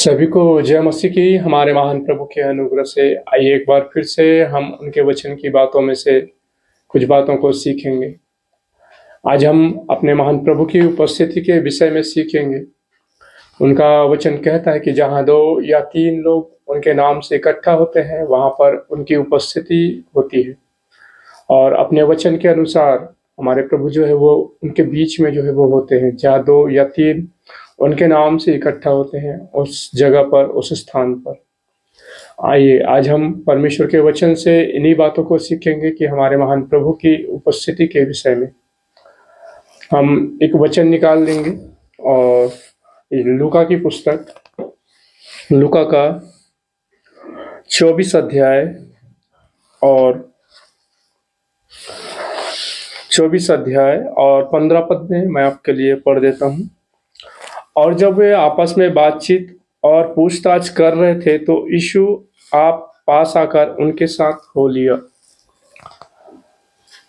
सभी को जय मसीह की। हमारे महान प्रभु के अनुग्रह से आइए एक बार फिर से हम उनके वचन की बातों में से कुछ बातों को सीखेंगे। आज हम अपने महान प्रभु की उपस्थिति के विषय में सीखेंगे। उनका वचन कहता है कि जहाँ 2 या 3 लोग उनके नाम से इकट्ठा होते हैं, वहाँ पर उनकी उपस्थिति होती है। और अपने वचन के अनुसार हमारे प्रभु जो है वो उनके बीच में जो है वो होते हैं। जहाँ 2 या 3 उनके नाम से इकट्ठा होते हैं, उस जगह पर, उस स्थान पर। आइए आज हम परमेश्वर के वचन से इन्हीं बातों को सीखेंगे कि हमारे महान प्रभु की उपस्थिति के विषय में हम एक वचन निकाल लेंगे। और लूका की पुस्तक, लूका का 24 अध्याय और 15 पद में मैं आपके लिए पढ़ देता हूँ। और जब वे आपस में बातचीत और पूछताछ कर रहे थे तो यीशु आप पास आकर उनके साथ हो लिया।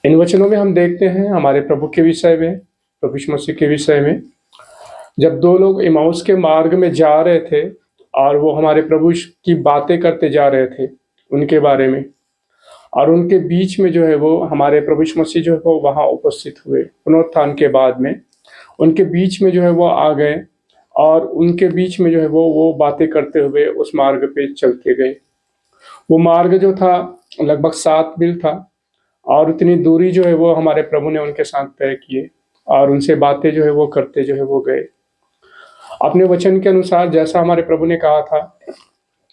इन वचनों में हम देखते हैं हमारे प्रभु के विषय में, प्रभु यीशु मसीह के विषय में। जब 2 लोग इमाउस के मार्ग में जा रहे थे और वो हमारे प्रभु की बातें करते जा रहे थे उनके बारे में, और उनके बीच में जो है वो हमारे प्रभु यीशु मसीह जो है वो वहाँ उपस्थित हुए। पुनरुत्थान के बाद में उनके बीच में जो है वो आ गए और उनके बीच में जो है वो बातें करते हुए उस मार्ग पे चलते गए। वो मार्ग जो था लगभग 7 मील था और उतनी दूरी जो है वो हमारे प्रभु ने उनके साथ तय किए और उनसे बातें जो है वो करते जो है वो गए। अपने वचन के अनुसार जैसा हमारे प्रभु ने कहा था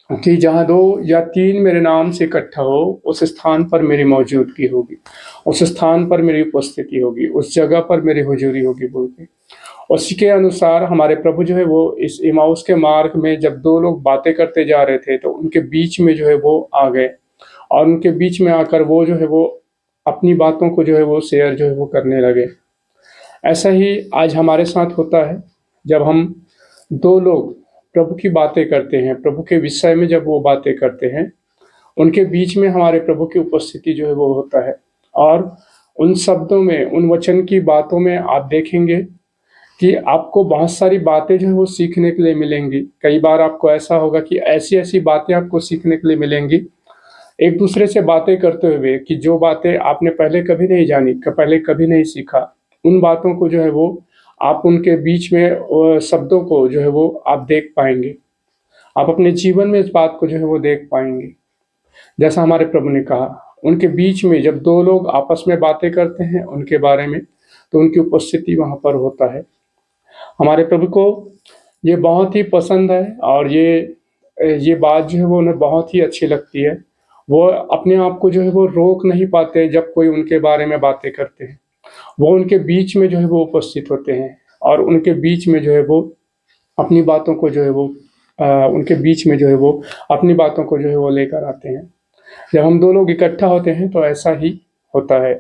कि जहाँ 2 या 3 मेरे नाम से इकट्ठा हो, उस स्थान पर मेरी मौजूदगी होगी, उस स्थान पर मेरी उपस्थिति होगी, उस जगह पर मेरी हुजूरी होगी बोल के। उसी के अनुसार हमारे प्रभु जो है वो इस इमाउस के मार्ग में जब 2 लोग बातें करते जा रहे थे तो उनके बीच में जो है वो आ गए और उनके बीच में आकर वो जो है वो अपनी बातों को जो है वो शेयर जो है वो करने लगे। ऐसा ही आज हमारे साथ होता है। जब हम 2 लोग प्रभु की बातें करते हैं, प्रभु के विषय में जब वो बातें करते हैं, उनके बीच में हमारे प्रभु की उपस्थिति जो है वो होता है। और उन शब्दों में, उन वचन की बातों में आप देखेंगे कि आपको बहुत सारी बातें जो है वो सीखने के लिए मिलेंगी। कई बार आपको ऐसा होगा कि ऐसी-ऐसी बातें आपको सीखने के लिए मिलेंगी, एक दूसरे से बातें करते हुए, कि जो बातें आपने पहले कभी नहीं जानी, पहले कभी नहीं सीखा, उन बातों को जो है वो आप उनके बीच में शब्दों को जो है वो आप देख पाएंगे। आप अपने जीवन में इस बात को जो है वो देख पाएंगे। जैसा हमारे प्रभु ने कहा, उनके बीच में जब 2 लोग आपस में बातें करते हैं उनके बारे में, तो उनकी उपस्थिति वहाँ पर होता है। हमारे प्रभु को ये बहुत ही पसंद है और ये बात जो है वो उन्हें बहुत ही अच्छी लगती है। वो अपने आप को जो है वो रोक नहीं पाते जब कोई उनके बारे में बातें करते हैं। वो उनके बीच में जो है वो उपस्थित होते हैं और उनके बीच में जो है वो अपनी बातों को जो है वो उनके बीच में जो है वो अपनी बातों को जो है वो लेकर आते हैं। जब हम 2 लोग इकट्ठा होते हैं तो ऐसा ही होता है।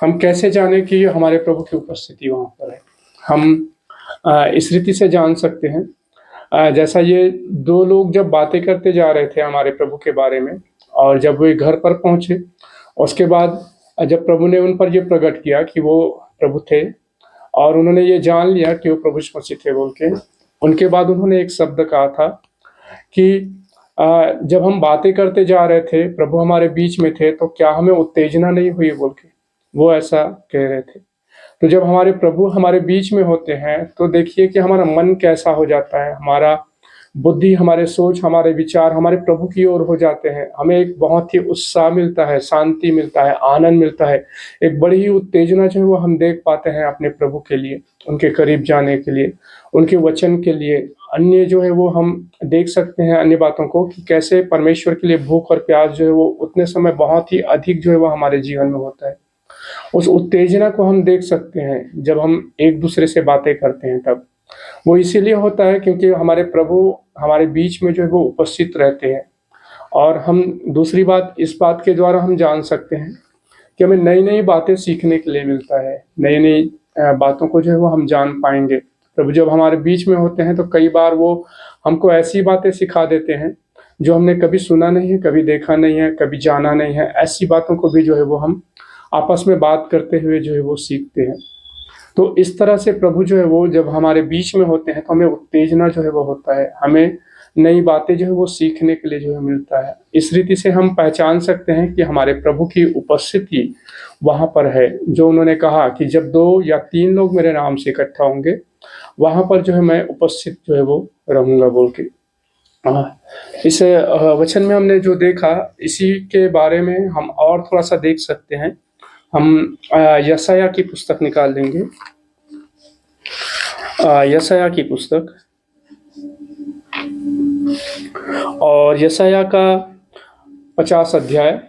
हम कैसे जाने कि हमारे प्रभु की उपस्थिति वहाँ पर है? हम इस रीति से जान सकते हैं। जैसा ये 2 लोग जब बातें करते जा रहे थे हमारे प्रभु के बारे में, और जब वे घर पर पहुँचे, उसके बाद जब प्रभु ने उन पर ये प्रकट किया कि वो प्रभु थे और उन्होंने ये जान लिया कि वो प्रभु यीशु मसीह थे बोल के, उनके बाद उन्होंने एक शब्द कहा था कि जब हम बातें करते जा रहे थे, प्रभु हमारे बीच में थे, तो क्या हमें उत्तेजना नहीं हुई बोल के वो ऐसा कह रहे थे। तो जब हमारे प्रभु हमारे बीच में होते हैं तो देखिए कि हमारा मन कैसा हो जाता है, हमारा बुद्धि, हमारे सोच, हमारे विचार हमारे प्रभु की ओर हो जाते हैं। हमें एक बहुत ही उत्साह मिलता है, शांति मिलता है, आनंद मिलता है, एक बड़ी ही उत्तेजना जो है वो हम देख पाते हैं अपने प्रभु के लिए, उनके करीब जाने के लिए, उनके वचन के लिए। अन्य जो है वो हम देख सकते हैं अन्य बातों को कि कैसे परमेश्वर के लिए भूख और प्यास जो है वो उतने समय बहुत ही अधिक जो है वो हमारे जीवन में होता है। उस उत्तेजना को हम देख सकते हैं जब हम एक दूसरे से बातें करते हैं। तब वो इसीलिए होता है क्योंकि हमारे प्रभु हमारे बीच में जो है वो उपस्थित रहते हैं। और हम दूसरी बात, इस बात के द्वारा हम जान सकते हैं कि हमें नई-नई बातें सीखने के लिए मिलता है, नई-नई बातों को जो है वो हम जान पाएँगे। प्रभु जब हमारे बीच में होते हैं तो कई बार वो हमको ऐसी बातें सिखा देते हैं जो हमने कभी सुना नहीं है, कभी देखा नहीं है, कभी जाना नहीं है। ऐसी बातों को भी जो है वो हम आपस में बात करते हुए जो है वो सीखते हैं। तो इस तरह से प्रभु जो है वो जब हमारे बीच में होते हैं तो हमें उत्तेजना जो है वो होता है, हमें नई बातें जो है वो सीखने के लिए जो है मिलता है। इस रीति से हम पहचान सकते हैं कि हमारे प्रभु की उपस्थिति वहाँ पर है, जो उन्होंने कहा कि जब 2 या 3 लोग मेरे नाम से इकट्ठा होंगे, वहाँ पर जो है मैं उपस्थित जो है वो रहूँगा बोल के। इस वचन में हमने जो देखा, इसी के बारे में हम और थोड़ा-सा देख सकते हैं। हम यशायाह की पुस्तक निकाल लेंगे। यशायाह की पुस्तक और यशायाह का 50 अध्याय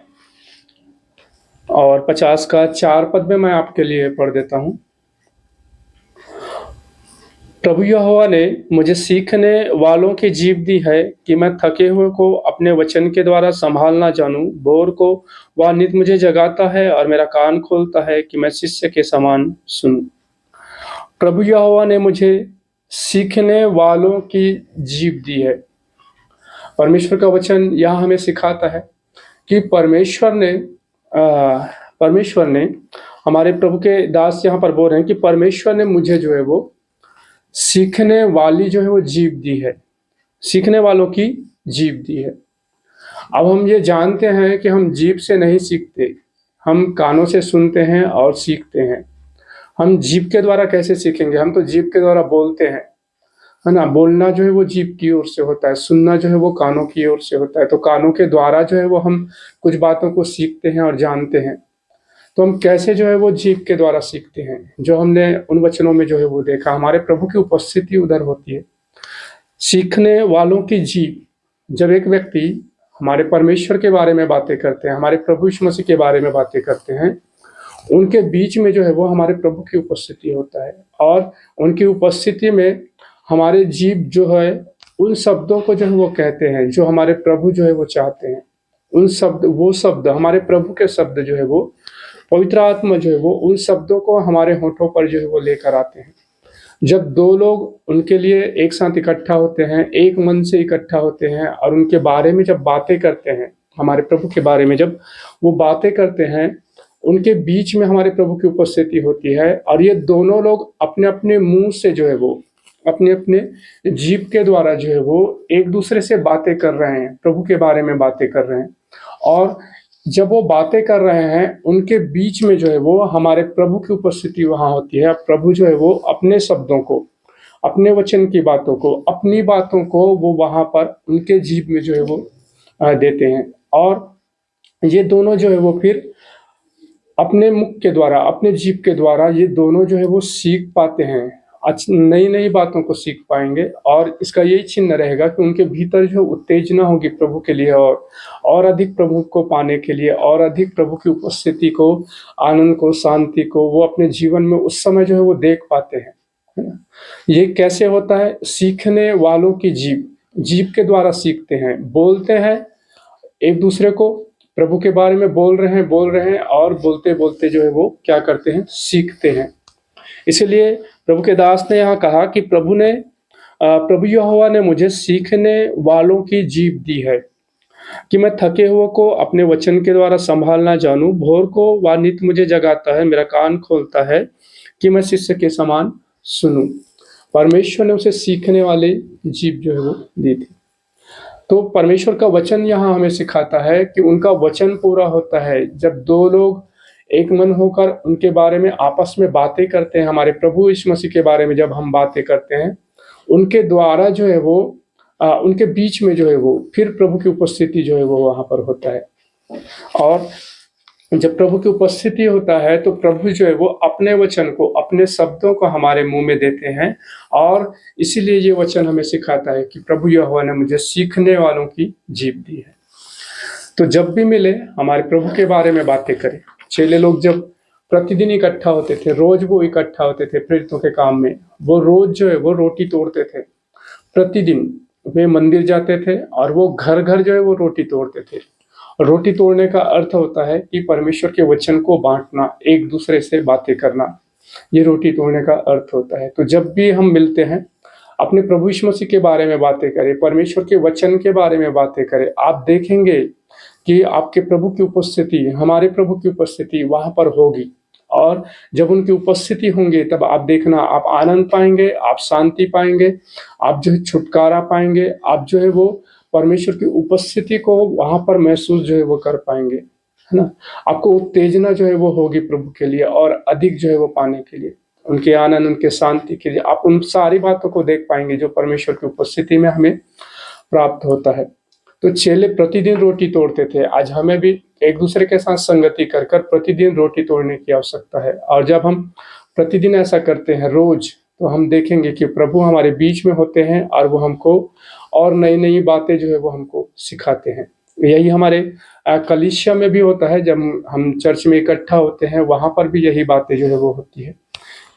और 50 का 4 पद में मैं आपके लिए पढ़ देता हूँ। प्रभु यहोवा ने मुझे सीखने वालों की जीभ दी है कि मैं थके हुए को अपने वचन के द्वारा संभालना जानूं। भोर को वह नित मुझे जगाता है और मेरा कान खोलता है कि मैं शिष्य के समान सुनूं। प्रभु यहोवा ने मुझे सीखने वालों की जीभ दी है। परमेश्वर का वचन यहाँ हमें सिखाता है कि परमेश्वर ने हमारे प्रभु के दास यहाँ पर बोल रहे हैं कि परमेश्वर ने मुझे जो है वो सीखने वाली जो है वो जीभ दी है, सीखने वालों की जीभ दी है। अब हम ये जानते हैं कि हम जीभ से नहीं सीखते, हम कानों से सुनते हैं और सीखते हैं। हम जीभ के द्वारा कैसे सीखेंगे? हम तो जीभ के द्वारा बोलते हैं, है ना? बोलना जो है वो जीभ की ओर से होता है, सुनना जो है वो कानों की ओर से होता है। तो कानों के द्वारा जो है वो हम कुछ बातों को सीखते हैं और जानते हैं। तो हम कैसे जो है वो जीभ के द्वारा सीखते हैं? जो हमने उन वचनों में जो है वो देखा, हमारे प्रभु की उपस्थिति उधर होती है। सीखने वालों की जीभ, जब एक व्यक्ति हमारे परमेश्वर के बारे में बातें करते हैं, हमारे प्रभु यीशु मसीह के बारे में बातें करते हैं, उनके बीच में जो है वो हमारे प्रभु की उपस्थिति होता है और उनकी उपस्थिति में हमारे जीभ जो है उन शब्दों को जो है वो कहते हैं जो हमारे प्रभु जो है वो चाहते हैं। वो शब्द हमारे प्रभु के शब्द जो है वो पवित्र आत्मा जो है वो उन शब्दों को हमारे होठों पर जो है वो लेकर आते हैं। जब 2 लोग उनके लिए एक साथ इकट्ठा होते हैं, एक मन से इकट्ठा होते हैं और उनके बारे में जब बातें करते हैं, हमारे प्रभु के बारे में जब वो बातें करते हैं, उनके बीच में हमारे प्रभु की उपस्थिति होती है और ये दोनों लोग अपने-अपने मुँह से जो है वो अपने-अपने जीभ के द्वारा जो है वो एक दूसरे से बातें कर रहे हैं, प्रभु के बारे में बातें कर रहे हैं। और जब वो बातें कर रहे हैं, उनके बीच में जो है वो हमारे प्रभु की उपस्थिति वहाँ होती है। प्रभु जो है वो अपने शब्दों को, अपने वचन की बातों को, अपनी बातों को वो वहाँ पर उनके जीभ में जो है वो देते हैं और ये दोनों जो है वो फिर अपने मुख के द्वारा, अपने जीभ के द्वारा ये दोनों जो है वो सीख पाते हैं, नई-नई बातों को सीख पाएँगे और इसका यही चिन्ह रहेगा कि उनके भीतर जो उत्तेजना होगी प्रभु के लिए और अधिक प्रभु को पाने के लिए और अधिक प्रभु की उपस्थिति को, आनंद को, शांति को वो अपने जीवन में उस समय जो है वो देख पाते हैं, है ना? ये कैसे होता है? सीखने वालों की जीभ के द्वारा सीखते हैं, बोलते हैं एक दूसरे को, प्रभु के बारे में बोल रहे हैं और बोलते-बोलते जो है वो क्या करते हैं? सीखते हैं। इसीलिए प्रभु के दास ने यहाँ कहा कि प्रभु यहोवा ने मुझे सीखने वालों की जीभ दी है कि मैं थके हुए को अपने वचन के द्वारा संभालना जानूं। भोर को वह नित मुझे जगाता है, मेरा कान खोलता है कि मैं शिष्य के समान सुनूं। परमेश्वर ने उसे सीखने वाली जीभ जो है वो दी थी। तो परमेश्वर का वचन यहाँ हमें सिखाता है कि उनका वचन पूरा होता है जब 2 लोग एक मन होकर उनके बारे में आपस में बातें करते हैं। हमारे प्रभु यीशु मसीह के बारे में जब हम बातें करते हैं, उनके द्वारा जो है वो उनके बीच में जो है वो फिर प्रभु की उपस्थिति जो है वो वहाँ पर होता है और जब प्रभु की उपस्थिति होता है तो प्रभु जो है वो अपने वचन को, अपने शब्दों को हमारे मुंह में देते हैं और इसीलिए ये वचन हमें सिखाता है कि प्रभु यहोवा ने मुझे सीखने वालों की जीभ दी है। तो जब भी मिले हमारे प्रभु के बारे में बातें करें। चेले लोग जब प्रतिदिन इकट्ठा होते थे, रोज वो इकट्ठा होते थे प्रेरितों के काम में, वो रोज जो है वो रोटी तोड़ते थे। प्रतिदिन वे मंदिर जाते थे और वो घर-घर जो है वो रोटी तोड़ते थे। रोटी तोड़ने का अर्थ होता है कि परमेश्वर के वचन को बाँटना, एक दूसरे से बातें करना, ये रोटी तोड़ने का अर्थ होता है। तो जब भी हम मिलते हैं, अपने प्रभु यीशु मसीह के बारे में बातें करें, परमेश्वर के वचन के बारे में बातें करें। आप देखेंगे कि आपके प्रभु की उपस्थिति, हमारे प्रभु की उपस्थिति वहाँ पर होगी और जब उनकी उपस्थिति होंगे तब आप देखना, आप आनंद पाएंगे, आप शांति पाएंगे, आप जो है छुटकारा पाएंगे, आप जो है वो परमेश्वर की उपस्थिति को वहां पर महसूस जो है वो कर पाएंगे, है ना। आपको उत्तेजना जो है वो होगी प्रभु के लिए और अधिक जो है वो पाने के लिए, उनके आनंद, उनके शांति के लिए आप उन सारी बातों को देख पाएंगे जो परमेश्वर की उपस्थिति में हमें प्राप्त होता है। तो चेले प्रतिदिन रोटी तोड़ते थे, आज हमें भी एक दूसरे के साथ संगति कर कर प्रतिदिन रोटी तोड़ने की आवश्यकता है। और जब हम प्रतिदिन ऐसा करते हैं रोज, तो हम देखेंगे कि प्रभु हमारे बीच में होते हैं और वो हमको और नई नई बातें जो है वो हमको सिखाते हैं। यही हमारे कलीसिया में भी होता है, जब हम चर्च में इकट्ठा होते हैं वहां पर भी यही बातें जो है वो होती है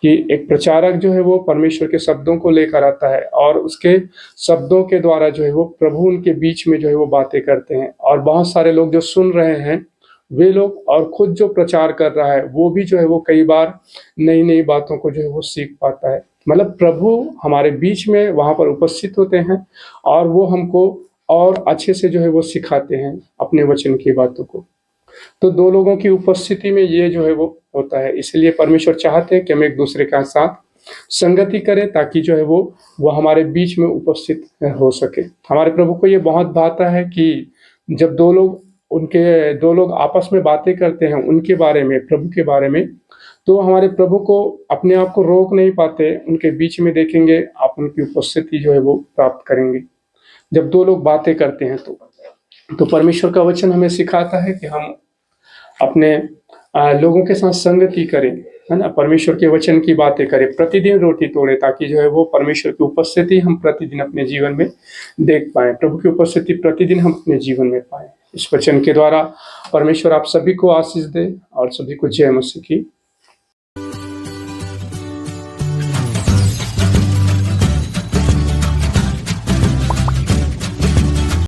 कि एक प्रचारक जो है वो परमेश्वर के शब्दों को लेकर आता है और उसके शब्दों के द्वारा जो है वो प्रभु उनके बीच में जो है वो बातें करते हैं, और बहुत सारे लोग जो सुन रहे हैं वे लोग और खुद जो प्रचार कर रहा है वो भी जो है वो कई बार नई नई बातों को जो है वो सीख पाता है। मतलब प्रभु हमारे बीच में वहां पर उपस्थित होते हैं और वो हमको और अच्छे से जो है वो सिखाते हैं अपने वचन की बातों को। तो दो लोगों की उपस्थिति में ये जो है वो होता है, इसलिए परमेश्वर चाहते हैं कि हम एक दूसरे के साथ संगति करें ताकि जो है वो हमारे बीच में उपस्थित हो सके। हमारे प्रभु को ये बहुत भाता है कि जब दो लोग आपस में बातें करते हैं उनके बारे में, प्रभु के बारे में, तो हमारे प्रभु को अपने आप को रोक नहीं पाते, उनके बीच में देखेंगे आप उनकी उपस्थिति जो है वो प्राप्त करेंगे। जब दो लोग बातें करते हैं तो परमेश्वर का वचन हमें सिखाता है कि हम अपने लोगों के साथ संगति करें, है ना, परमेश्वर के वचन की बातें करें, प्रतिदिन रोटी तोड़े ताकि जो है वो परमेश्वर की उपस्थिति हम प्रतिदिन अपने जीवन में देख पाएं, प्रभु की उपस्थिति प्रतिदिन हम अपने जीवन में पाएं। इस वचन के द्वारा परमेश्वर आप सभी को आशीष दे और सभी को जय मसीह की